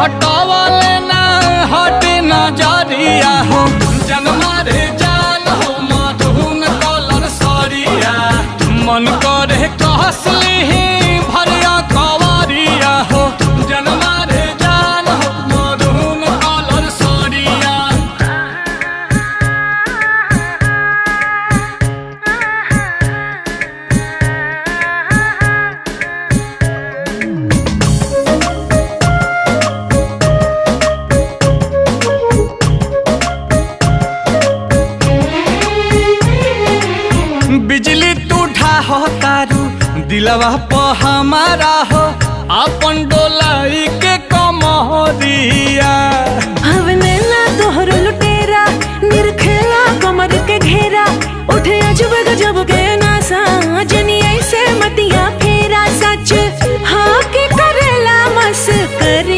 हटावले ना हटे नजरिया हो जनमा रे जान हो मधुन कलर सरिया मन करे कहसली भरिया कवरिया हो जनमा रे जान हो मधुन कलर सरिया। बिजली तू ढाहो तारू दिलवा प हमारा